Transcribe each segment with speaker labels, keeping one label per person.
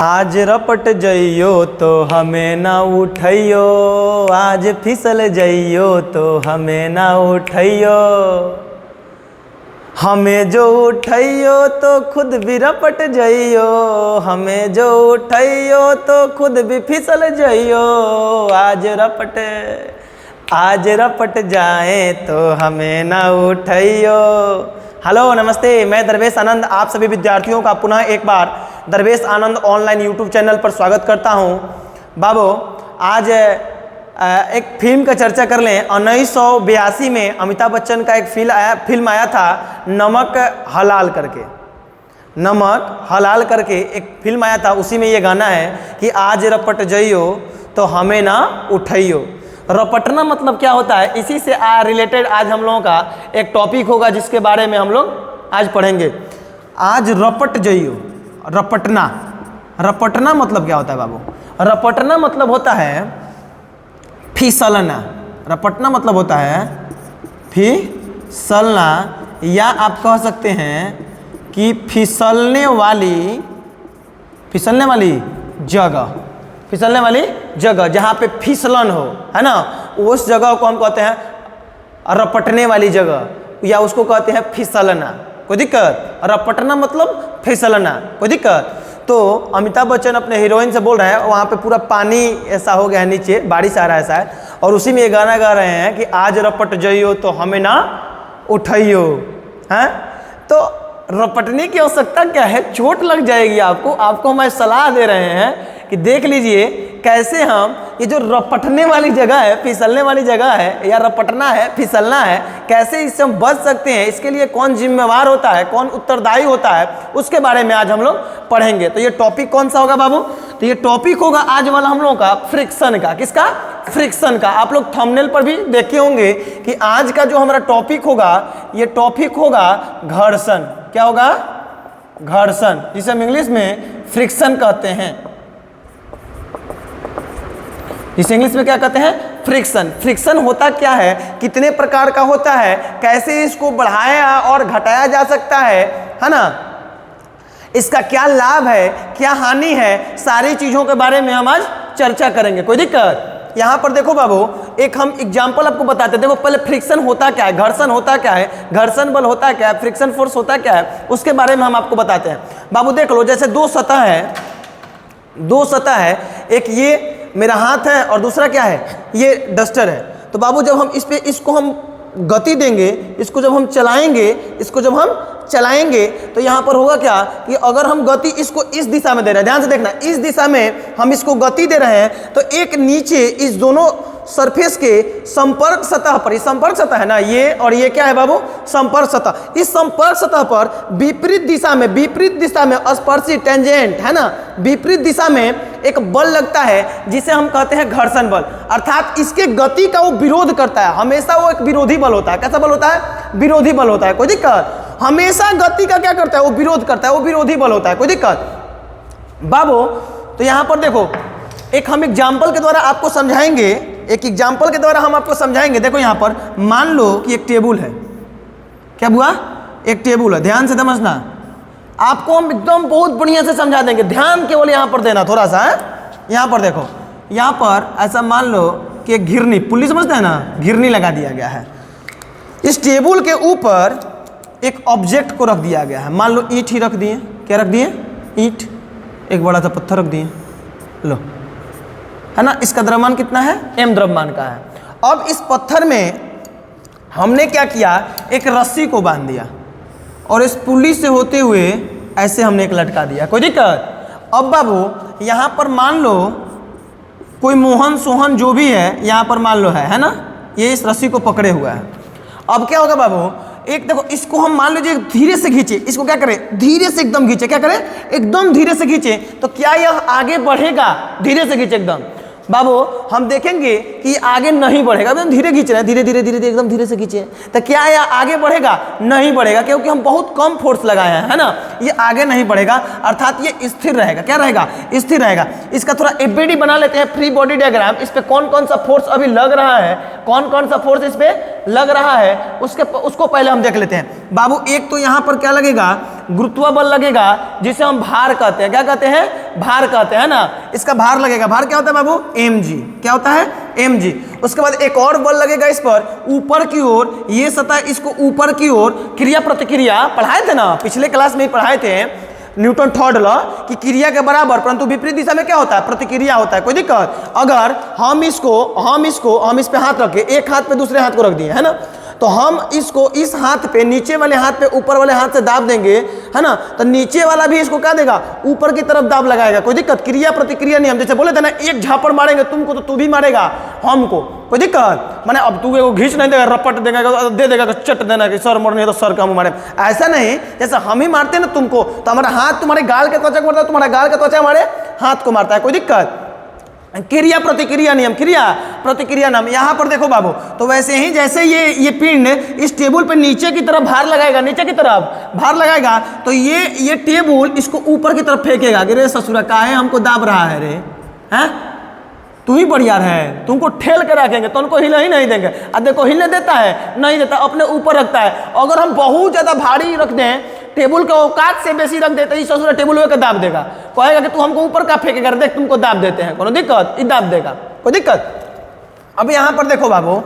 Speaker 1: आज रपट जइयो तो हमें ना उठैयो, आज फिसल जइयो तो हमें ना उठैयो। हमें जो उठैयो तो खुद भी रपट जइयो, हमें जो उठैयो तो खुद भी फिसल जइयो। आज रपट जाए तो हमें ना उठैयो। हेलो नमस्ते, मैं दरवेश आनंद आप सभी विद्यार्थियों का पुनः एक बार दरवेश आनंद ऑनलाइन यूट्यूब चैनल पर स्वागत करता हूं। बाबू आज एक फिल्म का चर्चा कर लें। 1982 में अमिताभ बच्चन का एक फिल्म आया था नमक हलाल करके। नमक हलाल करके एक फिल्म आया था, उसी में ये गाना है कि आज रपट जइयो तो हमें ना उठैयो। रपटना मतलब क्या होता है, इसी से रिलेटेड आज हम लोगों का एक टॉपिक होगा जिसके बारे में हम लोग आज पढ़ेंगे। आज रपट जइयो, रपटना। रपटना मतलब क्या होता है बाबू? रपटना मतलब होता है फिसलना। रपटना मतलब होता है फिसलना, या आप कह सकते हैं कि फिसलने वाली जगह, फिसलने वाली जगह जहाँ पे फिसलन हो, है ना, उस जगह को हम कहते हैं रपटने वाली जगह, या उसको कहते हैं फिसलना। कोई दिक्कत? रपटना मतलब फिसलना, कोई दिक्कत? तो अमिताभ बच्चन अपने हीरोइन से बोल रहे हैं, वहाँ पे पूरा पानी ऐसा हो गया है, नीचे बारिश आ रहा है शायद, और उसी में ये गाना गा रहे हैं कि आज रपट जइयो तो हमें ना उठैयो। हैं तो रपटने की आवश्यकता क्या है? चोट लग जाएगी आपको हम सलाह दे रहे हैं कि देख लीजिए कैसे हम ये जो रपटने वाली जगह है, फिसलने वाली जगह है, या रपटना है, फिसलना है, कैसे इससे हम बच सकते हैं, इसके लिए कौन जिम्मेवार होता है, कौन उत्तरदायी होता है, उसके बारे में आज हम लोग पढ़ेंगे। तो ये टॉपिक कौन सा होगा बाबू? तो ये टॉपिक होगा आज वाला हम लोगों का फ्रिक्शन का। किसका? फ्रिक्शन का। आप लोग थंबनेल पर भी देखे होंगे कि आज का जो हमारा टॉपिक होगा, ये टॉपिक होगा घर्षण। क्या होगा? घर्षण, जिसे हम इंग्लिश में फ्रिक्शन कहते हैं। इसे इंग्लिश में क्या कहते हैं? फ्रिक्शन। फ्रिक्शन होता क्या है, कितने प्रकार का होता है, कैसे इसको बढ़ाया और घटाया जा सकता है ना, इसका क्या लाभ है, क्या हानि है, सारी चीजों के बारे में हम आज चर्चा करेंगे। कोई दिक्कत? यहां पर देखो बाबू, एक हम एग्जाम्पल आपको बताते हैं। देखो पहले फ्रिक्शन होता क्या है, घर्षण होता क्या है, घर्षण बल होता क्या है, फ्रिक्शन फोर्स होता क्या है, उसके बारे में हम आपको बताते हैं। बाबू देख लो, जैसे दो सतह है, एक ये मेरा हाथ है और दूसरा क्या है, ये डस्टर है। तो बाबू जब हम इसको हम गति देंगे, इसको जब हम चलाएंगे तो यहाँ पर होगा क्या कि अगर हम गति इसको इस दिशा में दे रहे हैं, ध्यान से देखना, इस दिशा में हम इसको गति दे रहे हैं, तो एक नीचे इस दोनों सरफेस के संपर्क सतह पर, ये संपर्क सतह है ना, ये और ये क्या है बाबू? संपर्क सतह। इस संपर्क सतह पर विपरीत दिशा में स्पर्शी टेंजेंट, है ना, विपरीत दिशा में एक बल लगता है जिसे हम कहते हैं घर्षण बल। अर्थात इसके गति का वो विरोध करता है, हमेशा वो एक विरोधी बल होता है। कैसा बल होता है? विरोधी बल होता है। कोई दिक्कत? हमेशा गति का क्या करता है? वो विरोध करता है, वो विरोधी बल होता है। कोई दिक्कत बाबू? तो यहां पर देखो, एक हम एग्जाम्पल के द्वारा आपको समझाएंगे, देखो यहां पर मान लो कि एक टेबल है। क्या हुआ? एक टेबल है। ध्यान से समझना, आपको हम एकदम बहुत बढ़िया से समझा देंगे, ध्यान केवल यहां पर देना थोड़ा सा है। यहां पर देखो, यहां पर ऐसा मान लो कि एक घिरनी, पुल्ली समझते हैं ना, घिरनी लगा दिया गया है। इस टेबल के ऊपर एक ऑब्जेक्ट को रख दिया गया है। मान लो ईंट ही रख दिए। क्या रख दिए? ईंट। एक बड़ा सा पत्थर रख दिए, लो, है ना। इसका द्रव्यमान कितना है? m द्रव्यमान का है। अब इस पत्थर में हमने क्या किया, एक रस्सी को बांध दिया और इस पुल्ली से होते हुए ऐसे हमने एक लटका दिया। कोई दिक्कत? अब बाबू यहां पर मान लो कोई मोहन सोहन जो भी है यहां पर मान लो है ना, ये इस रस्सी को पकड़े हुआ है। अब क्या होगा बाबू, एक देखो, इसको हम मान लीजिए धीरे से खींचे, इसको क्या करें, धीरे से एकदम खींचे। क्या करें? एकदम धीरे से खींचे, तो क्या यह आगे बढ़ेगा? धीरे से खींचे एकदम। बाबू हम देखेंगे कि आगे नहीं बढ़ेगा, एकदम धीरे खींच रहे हैं, धीरे धीरे धीरे एकदम धीरे से खींचे, तो क्या यह आगे बढ़ेगा? नहीं बढ़ेगा, क्योंकि हम बहुत कम फोर्स लगाए हैं, है ना, ये आगे नहीं बढ़ेगा। अर्थात ये स्थिर रहेगा। क्या रहेगा? स्थिर रहेगा। इसका थोड़ा एफबीडी बना लेते हैं, फ्री बॉडी डायग्राम। इस पे कौन कौन सा फोर्स अभी लग रहा है, कौन कौन सा फोर्स इस पे लग रहा है, उसको पहले हम देख लेते हैं। बाबू एक तो यहाँ पर क्या लगेगा, गुरुत्व बल लगेगा जिसे हम भार कहते हैं। क्या कहते हैं? भार कहते हैं ना। इसका भार लगेगा। भार क्या होता है बाबू? mg। क्या होता है? mg। उसके बाद एक और बल लगेगा इस पर ऊपर की ओर, ये सतह इसको ऊपर की ओर क्रिया प्रतिक्रिया पढ़ाए थे ना, पिछले क्लास में ही पढ़ाए थे, न्यूटन थर्ड लॉ की क्रिया के बराबर परंतु विपरीत दिशा में क्या होता है? प्रतिक्रिया होता है। कोई दिक्कत? अगर हम इस पे हाथ रखे, एक हाथ पे दूसरे हाथ को रख दिए है ना, तो हम इसको इस हाथ पे, नीचे वाले हाथ पे ऊपर वाले हाथ से दाब देंगे है ना, तो नीचे वाला भी इसको क्या देगा? ऊपर की तरफ दाब लगाएगा। कोई दिक्कत? क्रिया प्रतिक्रिया नियम, जैसे बोले थे ना, एक झापड़ मारेंगे तुमको तो तू भी मारेगा हमको। कोई दिक्कत? माने अब तू एगो घींच नहीं देगा, रपट देगा, दे देगा, चट देना कि सर मोड़ने तो सर का मुंह मारे, ऐसा नहीं। जैसे हम ही मारते हैं ना तुमको, तो हमारा हाथ तुम्हारे गाल के त्वचा को मारता है, तुम्हारा गाल का त्वचा हमारे हाथ को मारता है। कोई दिक्कत? क्रिया प्रतिक्रिया नियम, क्रिया प्रतिक्रिया नियम। यहां पर देखो बाबू, तो वैसे ही जैसे ये पिंड इस टेबल पे नीचे की तरफ भार लगाएगा, नीचे की तरफ भार लगाएगा, तो ये टेबल इसको ऊपर की तरफ फेंकेगा कि रे ससुरा काहे हमको दाब रहा है रे, हैं तू ही बढ़िया है, तुमको ठेल के रखेंगे, तो उनको हिलने ही नहीं देंगे। अब देखो हिलने देता है? नहीं देता, अपने ऊपर रखता है। अगर हम बहुत ज्यादा भारी रख दें, टेबल के औकात से बेसी रख देते, इस ससुरा टेबल का दाब देगा, कहेगा कि तू हमको ऊपर का फेंकेगा, देख तुमको दाब देते हैं, कोनो दिक्कत? ये दाब देगा। कोई दिक्कत? अब यहाँ पर देखो बाबू,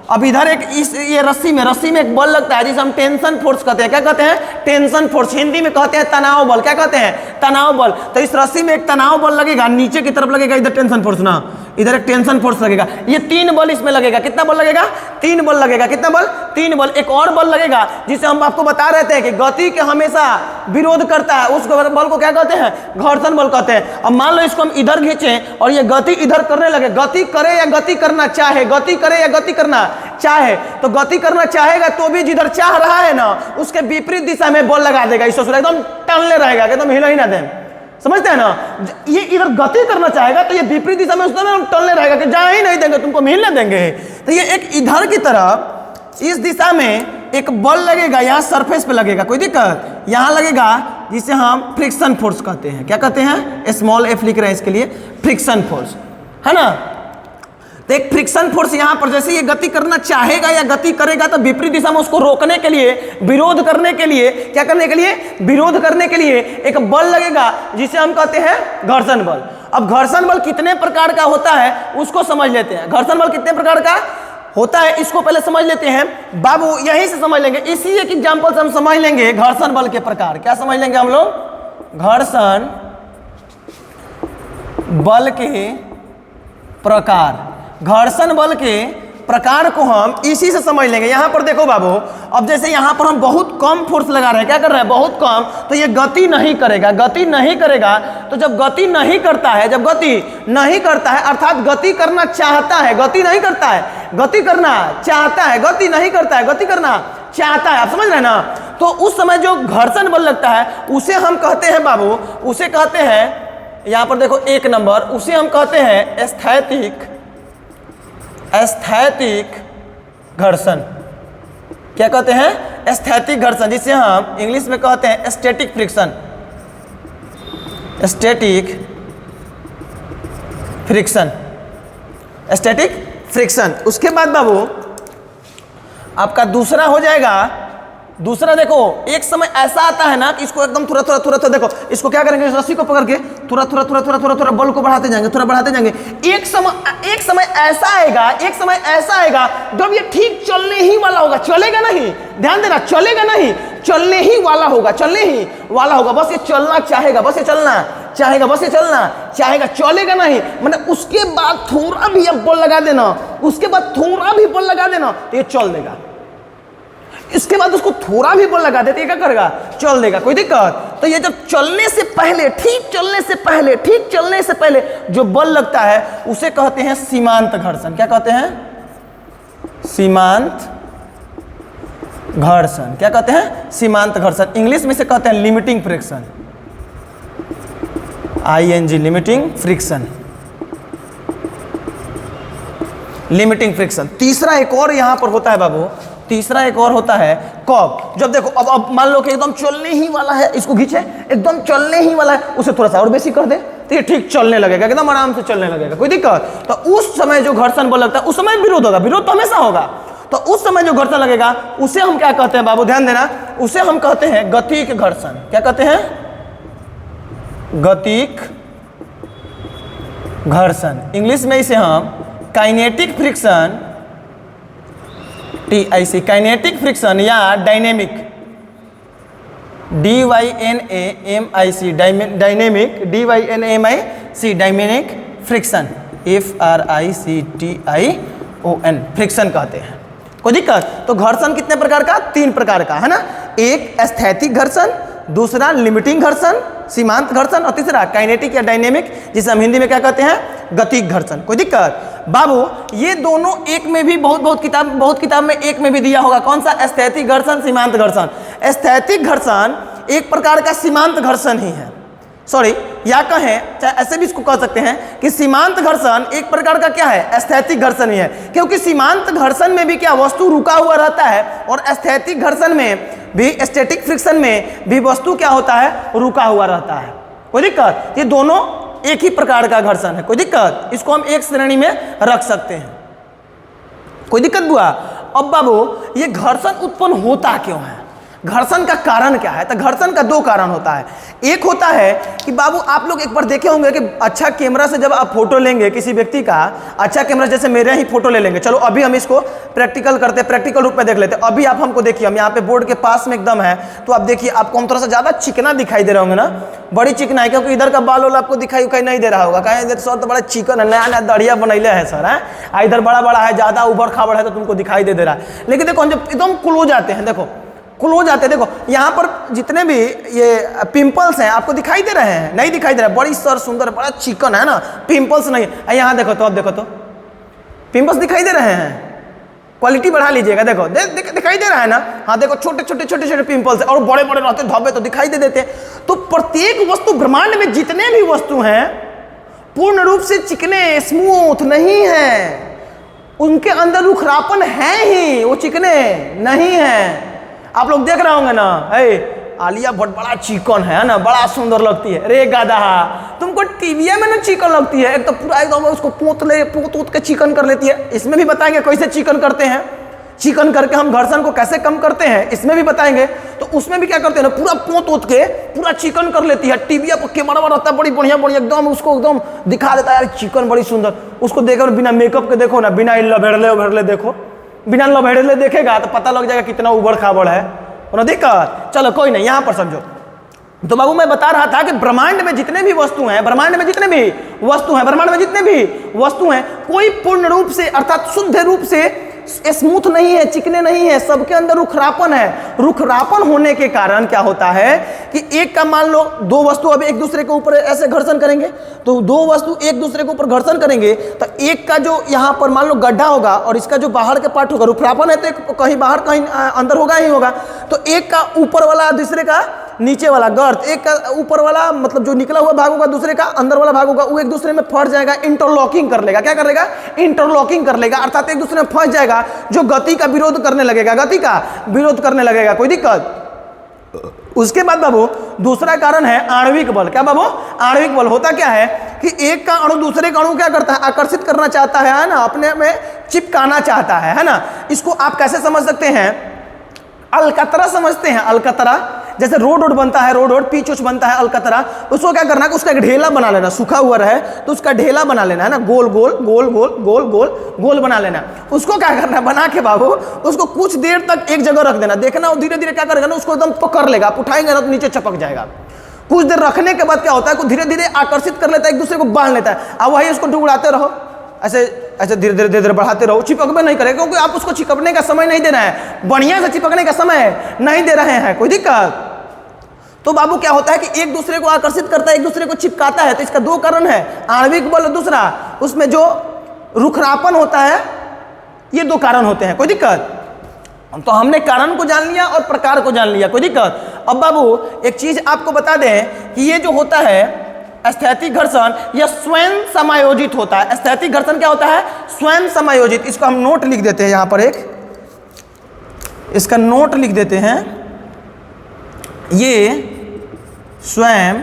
Speaker 1: अब इधर ये रस्सी में एक बल लगता है जिसे हम टेंशन फोर्स कहते हैं। क्या कहते हैं? Tension force. हिंदी में कहते हैं तनाव बल। क्या कहते हैं? तनाव बल। तो इस रस्सी में एक तनाव बल लगेगा, नीचे की तरफ लगेगा, इधर टेंशन फोर्स ना, इधर एक टेंशन फोर्स लगेगा। ये 3 बल इसमें लगेगा। कितना बल लगेगा? 3 बल लगेगा। कितना बल? 3 बल। एक और बल लगेगा जिसे हम आपको बता रहे थे कि गति के हमेशा विरोध करता है, उस बल को क्या कहते हैं? घर्षण बल कहते हैं। अब मान लो इसको हम इधर खींचें और ये गति इधर करने लगे, गति करे या गति करना चाहे, गति करे या गति करना चाहे, तो गति करना चाहेगा तो भी जिधर चाह रहा है ना, उसके विपरीत दिशा में बल लगा देगा। इस एकदम टलने रहेगा, एकदम हिला ही ना दें। समझते हैं ना? ये इधर गति करना चाहेगा तो ये विपरीत दिशा में उसको टलने रहेगा कि जा ही नहीं देंगे, तुमको मिलने देंगे। तो ये एक इधर की तरफ इस दिशा में एक बल लगेगा, यहाँ सरफेस पे लगेगा। कोई दिक्कत? यहाँ लगेगा जिसे हम फ्रिक्शन फोर्स कहते हैं। क्या कहते हैं? स्मॉल एफ लिख रहे हैं इसके लिए, फ्रिक्शन फोर्स, है ना। तो एक फ्रिक्शन फोर्स यहाँ पर जैसे ये गति करना चाहेगा या गति करेगा, तो विपरीत दिशा में उसको रोकने के लिए, विरोध करने के लिए, क्या करने के लिए? विरोध करने के लिए एक बल लगेगा जिसे हम कहते हैं घर्षण बल। अब घर्षण बल कितने प्रकार का होता है उसको समझ लेते हैं। घर्षण बल कितने प्रकार का होता है इसको पहले समझ लेते हैं बाबू, यहीं से समझ लेंगे। इसी एक एग्जाम्पल से हम समझ लेंगे घर्षण बल के प्रकार। क्या समझ लेंगे हम लोग? घर्षण बल के प्रकार। घर्षण बल के प्रकार को हम इसी से समझ लेंगे। यहां पर देखो बाबू, अब जैसे यहां पर हम बहुत कम फोर्स लगा रहे हैं, क्या कर रहे हैं? बहुत कम, तो ये गति नहीं करेगा। गति नहीं करेगा तो जब गति नहीं करता है, जब गति नहीं करता है अर्थात गति करना चाहता है, गति नहीं करता है, गति करना चाहता है, गति नहीं करता है, गति करना चाहता है, आप समझ रहे हैं ना। तो उस समय जो घर्षण बल लगता है उसे हम कहते हैं बाबू, उसे कहते हैं, यहां पर देखो 1 नंबर, उसे हम कहते हैं स्थैतिक घर्षण। क्या कहते हैं? स्थैतिक घर्षण, जिसे हम इंग्लिश में कहते हैं static friction. Static friction, static friction. उसके बाद बाबू आपका दूसरा हो जाएगा, दूसरा देखो, एक समय ऐसा आता है ना कि इसको एकदम थोड़ा देखो, इसको क्या करेंगे? इस रस्सी को पकड़ के थोड़ा बल को बढ़ाते जाएंगे, थोड़ा बढ़ाते जाएंगे। एक समय ऐसा आएगा जब ये ठीक चलने ही वाला होगा, चलेगा नहीं, ध्यान देना, चलेगा नहीं, चलने ही वाला होगा, बस ये चलना चाहेगा, बस ये चलना चाहेगा, बस ये चलना चाहेगा, चलेगा नहीं। मतलब उसके बाद थोड़ा भी अब बल लगा देना, उसके बाद थोड़ा भी बल लगा देना तो ये चल देगा। इसके बाद उसको थोड़ा भी बल लगा देते क्या करेगा? चल देगा। कोई दिक्कत? तो ये जब चलने से पहले, ठीक चलने से पहले जो बल लगता है उसे कहते हैं सीमांत घर्षण। क्या कहते हैं? सीमांत घर्षण। क्या कहते हैं? सीमांत घर्षण। इंग्लिश में से कहते हैं limiting friction, ING, limiting friction, limiting friction. तीसरा एक और यहां पर होता है बाबू, तीसरा एक और होता है कब? जब देखो अब मान लो कि एकदम चलने ही वाला है, इसको खींचे, एकदम चलने ही वाला है, उसे थोड़ा सा और बेसी कर दे तो ये ठीक चलने लगेगा, एकदम आराम से चलने लगेगा। कोई दिक्कत? तो उस समय जो घर्षण बल लगता है उस समय विरोध होगा, विरोध तो हमेशा होगा। तो उस समय जो घर्षण लगेगा उसे हम क्या कहते हैं बाबू? ध्यान देना, उसे हम कहते हैं गतिक घर्षण। क्या कहते हैं? गतिक घर्षण। इंग्लिश में इसे हम kinetic friction, TIC, kinetic friction या dynamic, DYNAMIC, dynamic, DYNAMIC, dynamic friction, FRICTION, friction कहते हैं। कोई दिक्कत? तो घर्षण कितने प्रकार का? 3 प्रकार का है ना। एक स्थैतिक घर्षण, दूसरा लिमिटिंग घर्षण, सीमांत घर्षण, और तीसरा काइनेटिक या डायनेमिक, जिसे हम हिंदी में क्या कहते हैं? गतिक घर्षण। कोई दिक्कत? बाबू ये दोनों एक में भी बहुत किताब में एक में भी दिया होगा। कौन सा? स्थैतिक घर्षण, सीमांत घर्षण। स्थैतिक घर्षण एक प्रकार का सीमांत घर्षण ही है, सॉरी, या कहें चाहे ऐसे भी इसको कह सकते हैं कि सीमांत घर्षण एक प्रकार का क्या है? स्थैतिक घर्षण ही है। क्योंकि सीमांत घर्षण में भी क्या वस्तु रुका हुआ रहता है, और स्थैतिक घर्षण में भी, स्टैटिक फ्रिक्शन में भी वस्तु क्या होता है? रुका हुआ रहता है। कोई दिक्कत? ये दोनों एक ही प्रकार का घर्षण है। कोई दिक्कत? इसको हम एक श्रेणी में रख सकते हैं। कोई दिक्कत बुआ? अब बाबू ये घर्षण उत्पन्न होता क्यों है? घर्षण का कारण क्या है? तो घर्षण का 2 कारण होता है। एक होता है कि बाबू आप लोग एक बार देखे होंगे कि अच्छा कैमरा से जब आप फोटो लेंगे किसी व्यक्ति का, अच्छा कैमरा जैसे मेरे ही फोटो ले लेंगे। चलो अभी हम इसको प्रैक्टिकल करते हैं, प्रैक्टिकल रूप में देख लेते हैं। अभी आप हमको देखिए, हम यहाँ पे बोर्ड के पास में एकदम है, तो आप देखिए आपको हम थोड़ा सा ज़्यादा चिकना दिखाई दे रहे होंगे ना, बड़ी चिकना है, क्योंकि इधर का बाल वाल आपको दिखाई उखाई नहीं दे रहा होगा। कहें इधर सर तो बड़ा चिकन है, नया नया दढ़िया बनैले है सर, है इधर बड़ा बड़ा है, ज़्यादा उबड़ खाबड़ है तो तुमको दिखाई दे रहा है। लेकिन देखो जब एकदम क्लोज आते हैं, देखो क्लोज आते हैं, देखो यहाँ पर जितने भी ये पिंपल्स हैं आपको दिखाई दे रहे हैं? नहीं दिखाई दे रहा है। बड़ी सर सुंदर, बड़ा चिकन है ना, पिंपल्स नहीं है। यहाँ देखो तो, अब देखो तो पिंपल्स दिखाई दे रहे हैं। क्वालिटी बढ़ा लीजिएगा, देखो दिखाई दे रहा है ना। हाँ देखो छोटे छोटे पिंपल्स है, और बड़े बड़े रहते धब्बे तो दिखाई दे देते हैं। तो प्रत्येक वस्तु, ब्रह्मांड में जितने भी वस्तु हैं पूर्ण रूप से चिकने स्मूथ नहीं है, उनके अंदर रुखरापन है ही, वो चिकने नहीं है। आप लोग देख रहे होंगे ना, आलिया भट्ट बड़ा चिकन है ना, बड़ा सुंदर लगती है। रे गाधा, तुमको टीविया में ना चिकन लगती है, एक तो पूरा एकदम उसको पोत के चिकन कर लेती है। इसमें भी बताएंगे कैसे चिकन करते हैं, चिकन करके हम घर्षण को कैसे कम करते हैं, इसमें भी बताएंगे। तो उसमें भी क्या करते हैं ना, पूरा पोत के पूरा चिकन कर लेती है। टीविया पर कैमरा रहता है, बड़ी बढ़िया एकदम उसको एकदम दिखा देता है, यार चिकन बड़ी सुंदर। उसको देखो बिना मेकअप के देखो ना, बिना लभेड़ले देखो, बिना लभेड़ले देखेगा तो पता लग जाएगा कितना उबड़ खाबड़ है। और दिक्कत? चलो कोई नहीं, यहां पर समझो। तो बाबू मैं बता रहा था कि ब्रह्मांड में जितने भी वस्तु हैं, ब्रह्मांड में जितने भी वस्तु हैं, कोई पूर्ण रूप से अर्थात शुद्ध रूप से स्मूथ नहीं है, चिकने नहीं है, सबके अंदर रुखरापन है। रुखरापन होने के कारण क्या होता है कि एक का मान लो 2 वस्तु अब एक दूसरे के ऊपर ऐसे घर्षण करेंगे, तो 2 वस्तु एक दूसरे के ऊपर घर्षण करेंगे, तो एक का जो यहाँ पर मान लो गड्ढा होगा और इसका जो बाहर के पार्ट होगा, रुखरापन है तो कहीं बाहर कहीं अंदर होगा ही होगा। तो एक का ऊपर वाला दूसरे का नीचे वाला गर्त, एक का ऊपर वाला मतलब जो निकला हुआ भाग होगा, दूसरे का अंदर वाला भाग होगा, वो एक दूसरे में फंस जाएगा, इंटरलॉकिंग कर लेगा। क्या कर लेगा? इंटरलॉकिंग कर लेगा, अर्थात एक दूसरे में फंस जाएगा, जो गति का विरोध करने लगेगा, गति का विरोध करने लगेगा। कोई दिक्कत? उसके बाद बाबू दूसरा कारण है आणविक बल। क्या बाबू? आणविक बल होता क्या है कि एक का अणु दूसरे का अणु क्या करता है? आकर्षित करना चाहता है ना, अपने में चिपकाना चाहता है ना। इसको आप कैसे समझ सकते हैं? अलकतरा समझते हैं? अलकतरा जैसे रोड बनता है, रोड पिच उच बनता है, अलकतरा। उसको क्या करना है? उसका एक ढेला बना लेना, सूखा हुआ रहे तो उसका ढेला बना लेना है ना, गोल गोल गोल गोल गोल गोल गोल बना लेना। उसको क्या करना है? बना के बाबू उसको कुछ देर तक एक जगह रख देना, देखना वो धीरे धीरे क्या करेगा ना, उसको एकदम पकड़ लेगा। आप उठाएंगे ना तो नीचे चपक जाएगा। कुछ देर रखने के बाद क्या होता है, कुछ धीरे धीरे आकर्षित कर लेता है, एक दूसरे को बांध लेता है। अब वही उसको डुबड़ाते रहो, ऐसे ऐसे धीरे धीरे बढ़ाते रहो, चिपकबे नहीं करेगा, क्योंकि आप उसको चिपकने का समय नहीं दे रहे हैं, बढ़िया से चिपकने का समय नहीं दे रहे हैं। कोई दिक्कत? तो बाबू क्या होता है कि एक दूसरे को आकर्षित करता है, एक दूसरे को चिपकाता है। तो इसका 2 कारण है, आणविक बल, दूसरा उसमें जो रुखरापन होता है, ये 2 कारण होते हैं। कोई दिक्कत? तो हमने कारण को जान लिया और प्रकार को जान लिया। कोई दिक्कत? अब बाबू एक चीज आपको बता दें कि ये जो होता है स्थैतिक घर्षण, यह स्वयं समायोजित होता है। स्थैतिक घर्षण क्या होता है? स्वयं समायोजित। इसको हम नोट लिख देते हैं, यहां पर एक इसका नोट लिख देते हैं। ये स्वयं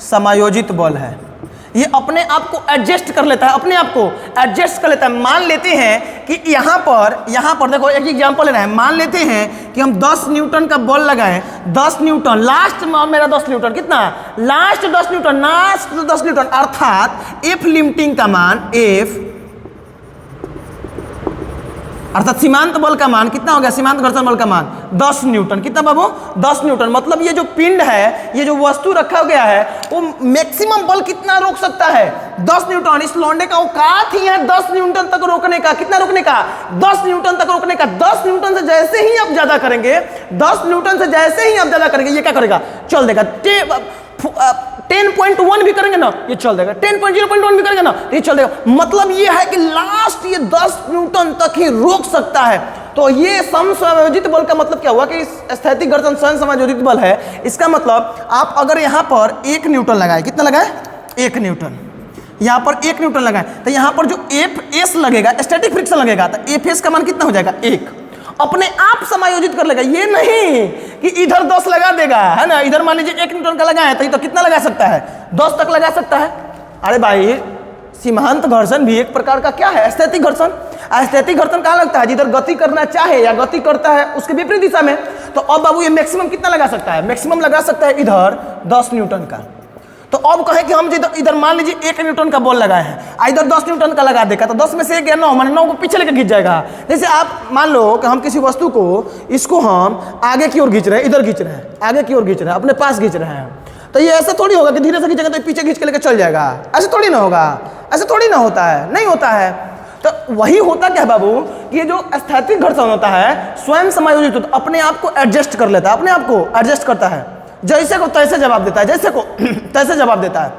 Speaker 1: समायोजित बल है। ये अपने आप को एडजस्ट कर लेता है, अपने आप को एडजस्ट कर लेता है। मान लेते हैं कि यहाँ पर देखो एक एग्जांपल लेना है। मान लेते हैं कि हम 10 न्यूटन का बॉल लगाएं, 10 न्यूटन, लास्ट मेरा 10 न्यूटन, कितना, लास्ट 10 न्यूटन, लास्ट 10 न्यूटन, अर्थात एफ लिमिटिंग का मान, एफ अर्थात सीमांत बल का मान कितना हो गया, सीमांत घर्षण बल का मान 10 न्यूटन। कितना बाबू, 10 न्यूटन। मतलब ये जो पिंड है, ये जो वस्तु रखा गया है, वो मैक्सिमम बल कितना रोक सकता है, 10 न्यूटन। इस लौंडे का औकात ही है 10 न्यूटन तक रोकने का। कितना रोकने का, 10 न्यूटन तक रोकने का। 10 न्यूटन से जैसे ही आप ज्यादा करेंगे, 10 न्यूटन से जैसे ही आप ज्यादा करेंगे, ये क्या करेगा, चल देगा। 10.1 भी करेंगे ना, ये चल देगा। 10.0.1 भी करेंगे ना, ये चल देगा। मतलब ये है कि लास्ट ये 10 न्यूटन तक ही रोक सकता है। तो ये समसमायोजित बल का मतलब क्या हुआ कि स्थैतिक घर्षण स्वयं समायोजित बल है। इसका मतलब आप अगर यहाँ पर 1 न्यूटन लगाए, कितना लगाए, 1 न्यूटन, यहाँ पर 1 न्यूटन लगाए, तो यहाँ पर जो एफ एस लगेगा, स्टैटिक फ्रिक्शन लगेगा, तो एफ एस का मान कितना हो जाएगा, 1। अपने आप समायोजित कर लेगा। ये नहीं कि इधर 10 लगा देगा, है ना। इधर मान लीजिए 1 न्यूटन का लगाए तो ये तो कितना लगा सकता है, 10 तक लगा सकता है। अरे भाई, सीमांत घर्षण भी एक प्रकार का क्या है, स्थैतिक घर्षण। स्थैतिक घर्षण कहाँ लगता है, जिधर गति करना चाहे या गति करता है उसके विपरीत दिशा में। तो अब बाबू ये मैक्सिमम कितना लगा सकता है, मैक्सिमम लगा सकता है इधर 10 न्यूटन का। तो अब कहे कि हम इधर मान लीजिए 1 न्यूटन का बॉल लगाए हैं, इधर 10 न्यूटन का लगा देगा, तो 10 में से 1 या 9, माने 9 को पीछे लेकर खींच जाएगा। जैसे आप मान लो कि हम किसी वस्तु को, इसको हम आगे की ओर खींच रहे हैं, इधर खींच रहे हैं, आगे की ओर खींच रहे हैं, अपने पास खींच रहे हैं, तो ये ऐसा थोड़ी होगा कि धीरे से खींचेगा तो पीछे खींच के लेकर चल जाएगा। ऐसे थोड़ी ना होगा, ऐसे थोड़ी ना होता है, नहीं होता है। तो वही होता क्या है बाबू, कि ये जो स्थैतिक घर्षण होता है स्वयं समायोजित होता है, अपने आप को एडजस्ट कर लेता है, अपने आप को एडजस्ट करता है, जैसे को तैसे जवाब देता है, जैसे को तैसे जवाब देता है।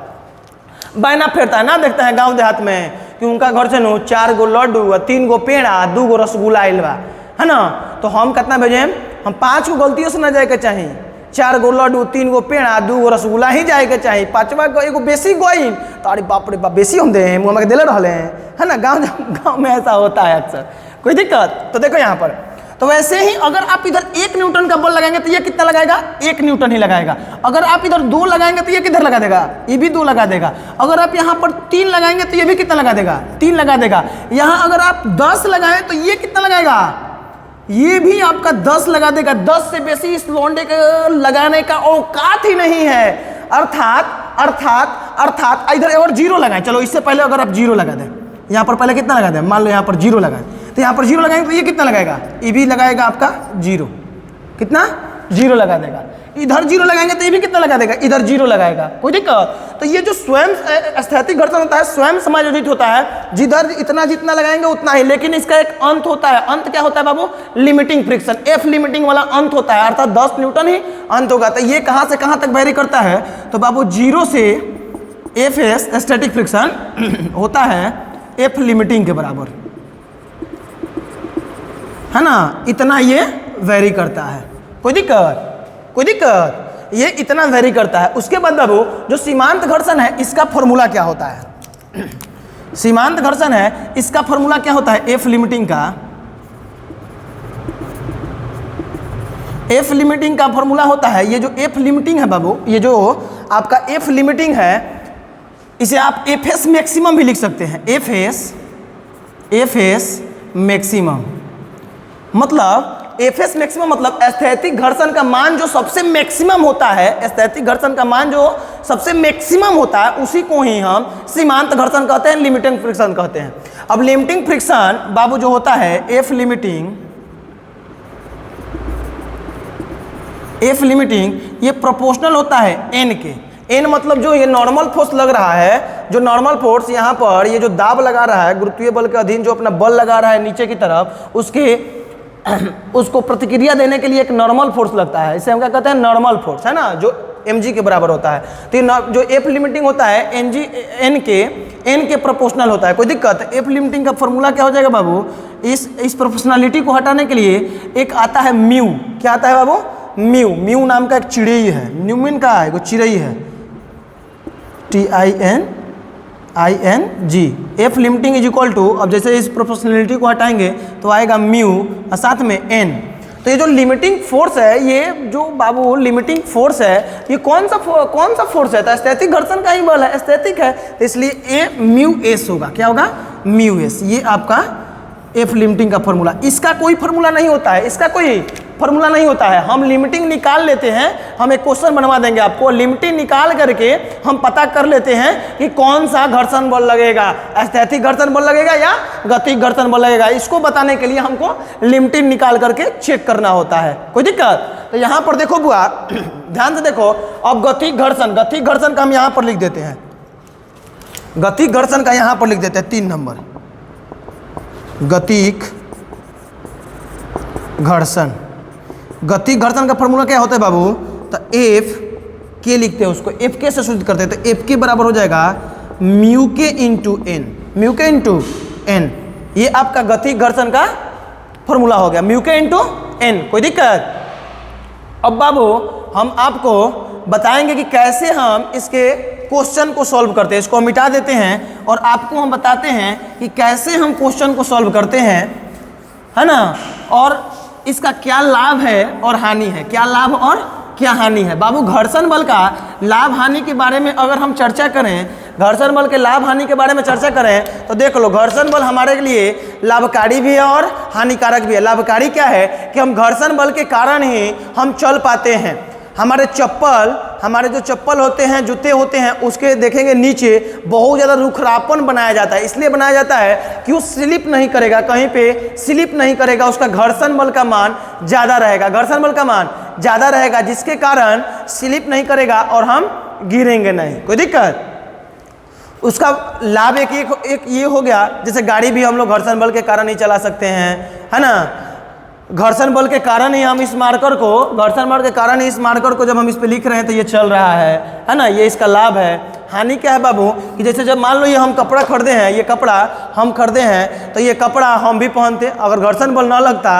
Speaker 1: बायना फेरता है ना, देखता है गांव देहात में कि उनका घर से नो 4 गो लड्डू, 3 गो पेड़ा, 2 गो रसगुल्ला आइल बा, है ना। तो हम कितना भेजें, हम 5 गो गलतियों से ना जाए के चाहिए, 4 गो लड्डू, 3 गो पेड़ा, 2 गो रसगुल्ला ही जाए के चाहिए। 5वां को एगो बेसी गोइन, तो अरे बाप रे बाप, बेसी हम दे मुँह में दिले रहले हैं, है ना। गाँव में ऐसा होता है अक्सर, कोई दिक्कत। तो देखो यहाँ पर, तो वैसे ही अगर आप इधर 1 न्यूटन का बल लगाएंगे तो ये कितना लगाएगा, 1 न्यूटन ही लगाएगा। अगर आप इधर 2 लगाएंगे तो ये किधर लगा देगा, ये भी 2 लगा देगा। अगर आप यहाँ पर 3 लगाएंगे तो ये भी कितना लगा देगा, 3 लगा देगा। यहाँ अगर आप 10 लगाएं तो ये कितना लगाएगा, ये भी आपका 10 लगा देगा। 10 से बेसी इस लौंडे के लगाने का औकात ही नहीं है। अर्थात इधर और 0 लगाएं। चलो इससे पहले अगर आप 0 लगा दें, यहाँ पर पहले कितना लगा दें, मान लो यहाँ पर 0 लगाएं, तो यहाँ पर 0 लगाएंगे तो ये कितना लगाएगा, ये भी लगाएगा आपका 0, कितना 0 लगा देगा। इधर 0 लगाएंगे तो ये भी कितना लगा देगा, इधर 0 लगाएगा, कोई दिक्कत। तो ये जो स्वयं स्थैतिक घर्षण होता है स्वयं समायोजित होता है, जिधर इतना जितना लगाएंगे उतना ही। लेकिन इसका एक अंत होता है। अंत क्या होता है बाबू, लिमिटिंग फ्रिक्शन, एफ लिमिटिंग वाला अंत होता है, अर्थात 10 न्यूटन ही अंत होगा। तो ये कहाँ से कहाँ तक वेरी करता है, तो बाबू 0 से एफ एस स्टैटिक फ्रिक्शन होता है एफ लिमिटिंग के बराबर, है ना। इतना ये वेरी करता है, कोई दिक्कत, कोई दिक्कत, ये इतना वेरी करता है। उसके बाद बाबू जो सीमांत घर्षण है इसका फॉर्मूला क्या होता है, सीमांत घर्षण है इसका फॉर्मूला क्या होता है, एफ लिमिटिंग का, एफ लिमिटिंग का फॉर्मूला होता है, ये जो एफ लिमिटिंग है बाबू, ये जो आपका एफ लिमिटिंग है, इसे आप एफ एस मैक्सिमम भी लिख सकते हैं। एफ एस मैक्सिमम मतलब एफ एस मैक्सिमम मतलब स्थैतिक घर्षण का मान जो सबसे मैक्सिमम होता है, स्थैतिक घर्षण का मान जो सबसे मैक्सिमम होता है उसी को ही हम सीमांत घर्षण कहते हैं, लिमिटिंग फ्रिक्शन कहते हैं। अब लिमिटिंग फ्रिक्शन बाबू जो होता है एफ लिमिटिंग ये प्रोपोर्शनल होता है एन के। एन मतलब जो ये नॉर्मल फोर्स लग रहा है, जो नॉर्मल फोर्स यहाँ पर ये जो दाब लगा रहा है गुरुत्वीय बल के अधीन, जो अपना बल लगा रहा है नीचे की तरफ, उसको प्रतिक्रिया देने के लिए एक नॉर्मल फोर्स लगता है। इसे हम क्या कहते हैं, नॉर्मल फोर्स, है ना, जो mg के बराबर होता है। तो जो एफ लिमिटिंग होता है एन के प्रोपोर्शनल होता है, कोई दिक्कत। एफ लिमिटिंग का फॉर्मूला क्या हो जाएगा बाबू, इस प्रोपोर्शनलिटी को हटाने के लिए एक आता है म्यू। क्या आता है बाबू, म्यू नाम का एक चिड़ई है, न्यूमिन का है, चिड़ई है, TING। F limiting is equal to, अब जैसे इस प्रोपोर्शनलिटी को हटाएंगे तो आएगा म्यू और साथ में एन। तो ये जो लिमिटिंग फोर्स है, ये जो बाबू लिमिटिंग फोर्स है, ये कौन सा फोर्स है? तो स्थैतिक घर्षण का ही बल है, स्थैतिक है, तो इसलिए ए म्यू एस होगा। क्या होगा? Mu S. ये आपका एफ लिमिटिंग का फॉर्मूला। इसका कोई फॉर्मूला नहीं होता है, इसका कोई फॉर्मूला नहीं होता है। हम लिमिटिंग निकाल लेते हैं, हम एक क्वेश्चन बनवा देंगे आपको, लिमिटिंग निकाल करके हम पता कर लेते हैं कि कौन सा घर्षण बल लगेगा, स्थैतिक घर्षण बल लगेगा या गतिज घर्षण बल लगेगा। इसको बताने के लिए हमको लिमिटिंग निकाल करके चेक करना होता है। कोई दिक्कत? तो यहाँ पर देखो बुआ, ध्यान से देखो। अब गतिज घर्षण का हम यहाँ पर लिख देते हैं, गतिज घर्षण का यहाँ पर लिख देते हैं 3 नंबर, गतिज घर्षण। गतिज घर्षण का फॉर्मूला क्या होता है बाबू? तो एफ के लिखते हैं उसको, एफ के से सूचित करते हैं। तो एफ के बराबर हो जाएगा म्यू के इंटू एन, म्यू के इंटू एन। ये आपका गतिज घर्षण का फॉर्मूला हो गया, म्यू के इंटू एन। कोई दिक्कत? अब बाबू हम आपको बताएंगे कि कैसे हम इसके क्वेश्चन को सॉल्व करते हैं। इसको मिटा देते हैं और आपको हम बताते हैं कि कैसे हम क्वेश्चन को सॉल्व करते हैं, है ना, और इसका क्या लाभ है और हानि है, क्या लाभ और क्या हानि है। बाबू घर्षण बल का लाभ हानि के बारे में अगर हम चर्चा करें, घर्षण बल के लाभ हानि के बारे में चर्चा करें, तो देख लो, घर्षण बल हमारे लिए लाभकारी भी है और हानिकारक भी है। लाभकारी क्या है कि हम घर्षण बल के कारण ही हम चल पाते हैं। हमारे जो चप्पल होते हैं, जूते होते हैं, उसके देखेंगे नीचे बहुत ज़्यादा रुखरापन बनाया जाता है। इसलिए बनाया जाता है कि वो स्लिप नहीं करेगा, कहीं पे स्लिप नहीं करेगा, उसका घर्षण बल का मान ज़्यादा रहेगा, घर्षण बल का मान ज़्यादा रहेगा, जिसके कारण स्लिप नहीं करेगा और हम गिरेंगे नहीं। कोई दिक्कत? उसका लाभ एक ये हो गया, जैसे गाड़ी भी हम लोग घर्षण बल के कारण ही चला सकते हैं, है ना। घर्षण बल के कारण ही हम इस मार्कर को जब हम इस पे लिख रहे हैं तो ये चल रहा है ना। ये इसका लाभ है। हानि क्या है बाबू? कि जैसे जब मान लो ये हम कपड़ा खरीदे हैं, ये कपड़ा हम खरीदे हैं, तो ये कपड़ा हम भी पहनते, अगर घर्षण बल ना लगता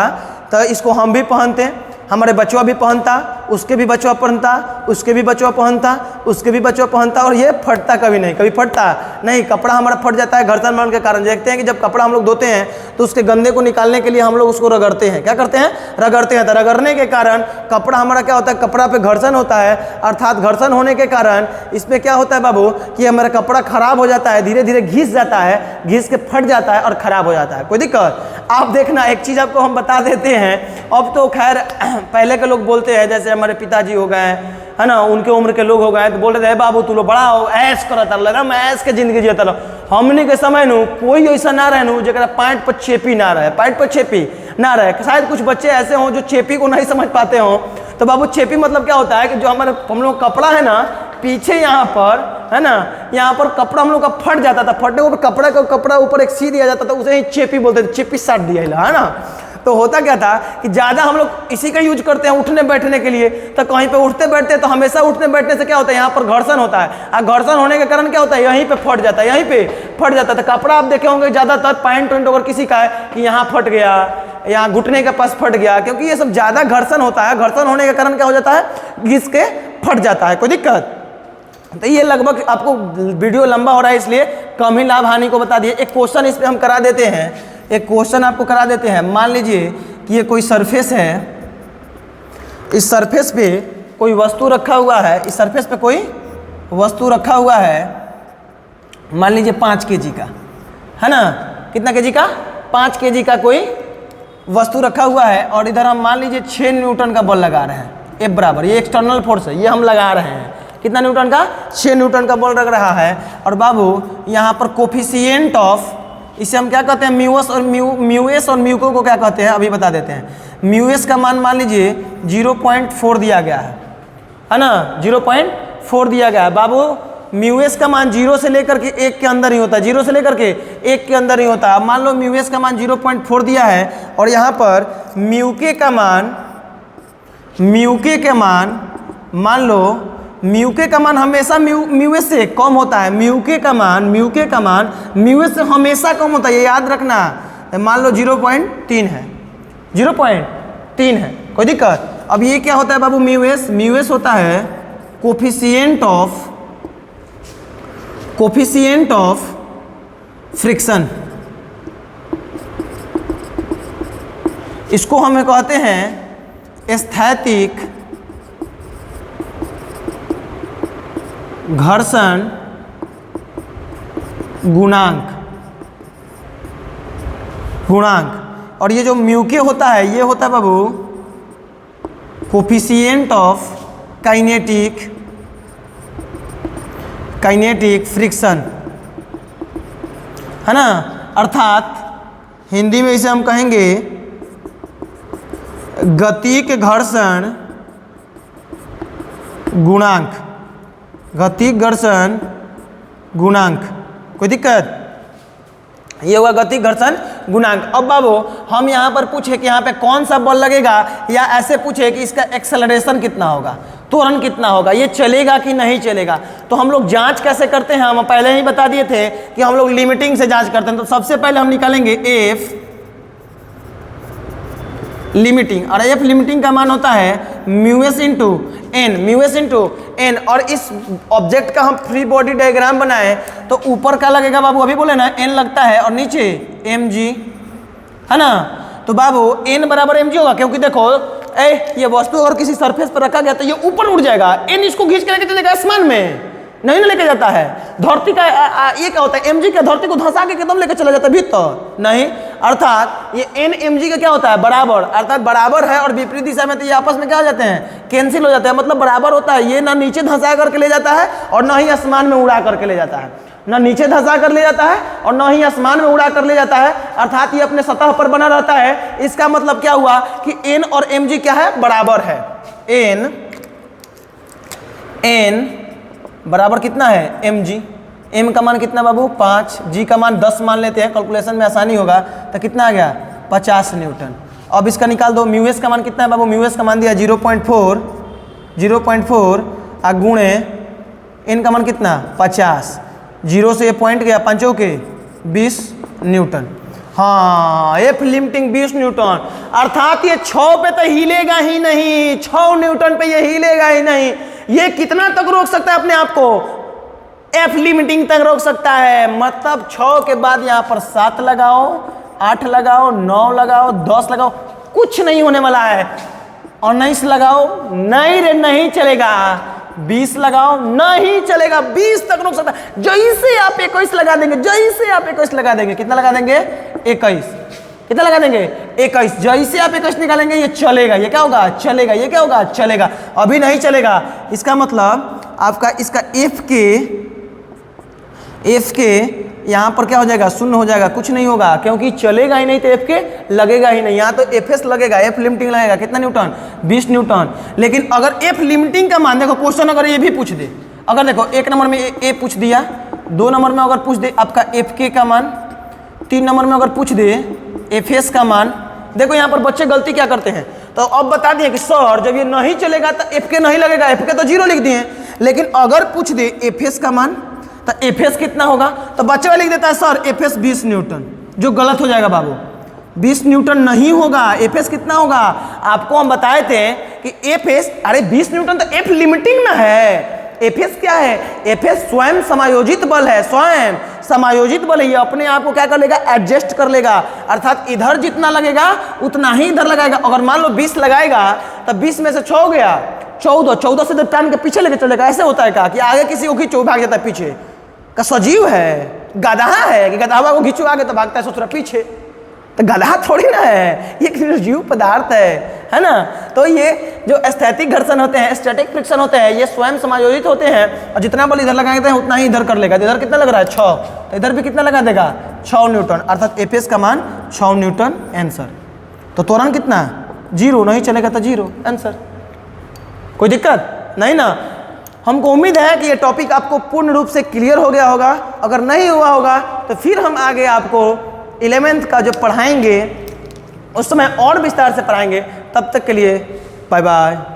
Speaker 1: तो इसको हम भी पहनते, हमारे बचवा भी पहनता, उसके भी बचवा पहनता, उसके भी बचवा पहनता, उसके भी बचवा पहनता, और ये फटता कभी नहीं, कभी फटता नहीं। कपड़ा हमारा फट जाता है घर्षण बल के कारण। देखते हैं कि जब कपड़ा हम लोग धोते हैं तो उसके गंदे को निकालने के लिए हम लोग उसको रगड़ते हैं। क्या करते हैं? रगड़ते हैं। तो रगड़ने के कारण कपड़ा हमारा क्या होता है? कपड़ा पे घर्षण होता है, अर्थात घर्षण होने के कारण इसमें क्या होता है बाबू कि हमारा कपड़ा खराब हो जाता है, धीरे धीरे घिस जाता है, घिस के फट जाता है और खराब हो जाता है। कोई दिक्कत? आप देखना, एक चीज़ आपको हम बता देते हैं। अब तो खैर पहले के लोग बोलते हैं, जैसे हमारे पिताजी हो गए, है ना, उनके उम्र के लोग हो गए, तो बोलते थे बाबू तू लोग बड़ा ऐश करता लगा, मैं ऐश के जिंदगी जीता रहा। हमने के समय नु कोई ऐसा ना रहे नु जरा पैंट पर चेपी ना रहे, पैंट पर चेपी ना रहे। शायद कुछ बच्चे ऐसे हों जो चेपी को नहीं समझ पाते हों। तो बाबू चेपी मतलब क्या होता है कि जो हम लोग कपड़ा है ना, पीछे यहाँ पर, है ना, यहाँ पर कपड़ा हम लोग का फट जाता था, फटने को कपड़ा ऊपर एक सी दिया जाता था, उसे ही चेपी बोलते थे, चेपी साट दिया, है ना। तो होता क्या था कि ज़्यादा हम लोग इसी का यूज करते हैं उठने बैठने के लिए। तो कहीं पे उठते बैठते तो हमेशा उठने बैठने से क्या होता है, यहाँ पर घर्षण होता है, और घर्षण होने के कारण क्या होता है, यहीं पे फट जाता है, यहीं पे फट जाता है। तो कपड़ा आप देखे होंगे ज़्यादातर पैंट अगर किसी का है कि यहाँ फट गया, यहाँ घुटने के पास फट गया, क्योंकि ये सब ज़्यादा घर्षण होता है। घर्षण होने के कारण क्या हो जाता है, घिस के फट जाता है। कोई दिक्कत? तो ये लगभग आपको वीडियो लंबा हो रहा है, इसलिए कम ही लाभ हानि को बता दिए। एक क्वेश्चन इस पर हम करा देते हैं, एक क्वेश्चन आपको करा देते हैं। मान लीजिए कि ये कोई सरफेस है, इस सरफेस पे कोई वस्तु रखा हुआ है, इस सरफेस पे कोई वस्तु रखा हुआ है, मान लीजिए 5 kg का, है ना। कितना kg का? 5 kg का कोई वस्तु रखा हुआ है, और इधर हम मान लीजिए 6 न्यूटन का बल लगा रहे हैं, F बराबर, ये एक्सटर्नल फोर्स है, ये हम लगा रहे हैं। कितना न्यूटन का? 6 न्यूटन का बल लग रहा है। और बाबू यहाँ पर कोफिशिएंट ऑफ, इसे हम क्या कहते हैं, म्यूएस और म्यूको को क्या कहते हैं अभी बता देते हैं। म्यूएस का मान लीजिए 0.4 दिया गया है ना, 0.4 दिया गया है। बाबू म्यूएस का मान 0 से लेकर के 1 के अंदर ही होता है, 0 से लेकर के 1 के अंदर ही होता है। अब मान लो म्यूएस का मान 0.4 दिया है, और यहाँ पर म्यूके का मान लो म्यूके का मान हमेशा म्यूएस से कम होता है। म्यूके का मान म्यूएस से हमेशा कम होता है, ये याद रखना। मान लो 0.3 है, 0.3 है, कोई दिक्कत? अब ये क्या होता है बाबू, म्यूएस होता है कोफिशिएंट ऑफ फ्रिक्शन। इसको हमें कहते हैं स्थैतिक घर्षण गुणांक। और ये जो म्यू के होता है ये होता है बाबू कोफिशिएंट ऑफ काइनेटिक फ्रिक्शन, है ना। अर्थात हिंदी में इसे हम कहेंगे गतिक घर्षण गुणांक, गतिक घर्षण गुणांक। कोई दिक्कत? ये हुआ गतिक घर्षण गुणांक। अब बाबू हम यहाँ पर पूछे कि यहाँ पे कौन सा बल लगेगा, या ऐसे पूछे कि इसका एक्सेलरेशन कितना होगा, त्वरण कितना होगा, ये चलेगा कि नहीं चलेगा, तो हम लोग जांच कैसे करते हैं? हम पहले ही बता दिए थे कि हम लोग लिमिटिंग से जांच करते हैं। तो सबसे पहले हम निकालेंगे एफ लिमिटिंग, और एफ लिमिटिंग का मान होता है म्यू एस इंटू एन। और इस ऑब्जेक्ट का हम फ्री बॉडी डायग्राम बनाए तो ऊपर का लगेगा बाबू, अभी बोले ना एन लगता है, और नीचे एम जी, है ना। तो बाबू एन बराबर एम जी होगा, क्योंकि देखो ये वस्तु और किसी सरफेस पर रखा गया तो ये ऊपर उड़ जाएगा, एन इसको खींच के लेके चलेगा आसमान में, नहीं ना लेके जाता है। धरती का ये क्या होता है, एम जी का धरती को धंसा के एकदम लेके चला जाता है भीतर, नहीं। अर्थात ये एन एम जी का क्या होता है, बराबर, अर्थात बराबर है, और विपरीत दिशा में तो ये आपस में क्या हो जाते हैं, कैंसिल हो जाते हैं, मतलब बराबर होता है। ये ना नीचे धंसा करके ले जाता है और ना ही आसमान में उड़ा करके ले जाता है, ना नीचे धंसा कर ले जाता है और ना ही आसमान में उड़ा कर ले जाता है। अर्थात ये अपने सतह पर बना रहता है। इसका मतलब क्या हुआ कि एन और एम जी क्या है, बराबर है। एन बराबर कितना है, एम जी। एम का मान कितना बाबू 5, जी का मान 10 मान लेते हैं, कैलकुलेशन में आसानी होगा। तो कितना आ गया 50 न्यूटन। अब इसका निकाल दो, म्यू एस का मान कितना है बाबू, म्यू एस का मान दिया 0.4 आ गुणे एन का मान कितना 50, 0 से ये पॉइंट गया, 5 के 20 न्यूटन। हाँ, एफ लिमिटिंग 20 न्यूटन। अर्थात ये 6 पे तो हिलेगा ही नहीं, 6 न्यूटन पे ये हिलेगा ही नहीं। ये कितना तक रोक सकता है अपने आप को, एफ लिमिटिंग तक रोक सकता है। मतलब 6 के बाद यहाँ पर 7 लगाओ, 8 लगाओ, 9 लगाओ, 10 लगाओ, कुछ नहीं होने वाला है। 19 लगाओ, नहीं रे नहीं चलेगा। 20 लगाओ, नहीं चलेगा। 20 तक रोक सकता है। जैसे आप 21 लगा देंगे, कितना लगा देंगे 21, कितना लगा देंगे 21। जैसे आप 21 निकालेंगे ये चलेगा, ये क्या होगा चलेगा, ये क्या होगा चलेगा। अभी नहीं चलेगा, इसका मतलब आपका इसका एफ के यहाँ पर क्या हो जाएगा, शून्य हो जाएगा, कुछ नहीं होगा, क्योंकि चलेगा ही नहीं तो एफ के लगेगा ही नहीं। यहाँ तो एफ एस लगेगा, एफ लिमिटिंग लगेगा, कितना न्यूटन 20 न्यूटन। लेकिन अगर एफ लिमिटिंग का मान देखो, क्वेश्चन अगर ये भी पूछ दे, अगर देखो 1 नंबर में ए पूछ दिया, 2 नंबर में अगर पूछ दे आपका एफ के का मान, 3 नंबर में अगर पूछ दे एफ एस का मान। देखो यहाँ पर बच्चे गलती क्या करते हैं, तो अब बता दिए कि सर जब ये नहीं चलेगा तो एफ के नहीं लगेगा, एफ के तो 0 लिख दिए। लेकिन अगर पूछ दे एफ एस का मान तो एफ एस कितना होगा, तो बच्चे वाला लिख देता है सर एफ एस 20 न्यूटन, जो गलत हो जाएगा बाबू। 20 न्यूटन नहीं होगा, एफ एस कितना होगा, आपको हम बताए थे कि एफ एस, अरे 20 न्यूटन तो एफ लिमिटिंग ना है। एफ एस क्या है, एफ एस स्वयं समायोजित बल है, स्वयं समायोजित बल है। ये अपने आप को क्या कर लेगा, एडजस्ट कर लेगा। अर्थात इधर जितना लगेगा उतना ही इधर लगाएगा। अगर मान लो 20 लगाएगा तो 20 में से 6 गया 14 से जब टाइम के पीछे लेके चलेगा। ऐसे होता है क्या कि आगे किसी को खींचो भाग जाता है पीछे, का सजीव है, गधा है कि गधा को खींचो आगे तो भागता है सोच रहा पीछे, तो गधा थोड़ी ना है, ये निर्जीव पदार्थ है ना। तो ये जो स्थैतिक घर्षण होते हैं, स्टैटिक फ्रिक्शन होते हैं, ये स्वयं समायोजित होते हैं। और जितना बल इधर लगाते हैं उतना ही इधर कर लेगा। इधर कितना लग रहा है 6, तो इधर भी कितना लगा देगा 6 न्यूटन। अर्थात एफ एस का मान 6 न्यूटन आंसर। तो त्वरण कितना 0, नहीं चलेगा तो 0 आंसर। कोई दिक्कत नहीं ना। हमको उम्मीद है कि ये टॉपिक आपको पूर्ण रूप से क्लियर हो गया होगा। अगर नहीं हुआ होगा तो फिर हम आगे आपको 11th का जो पढ़ाएंगे उस समय और विस्तार से पढ़ाएंगे। तब तक के लिए बाय बाय।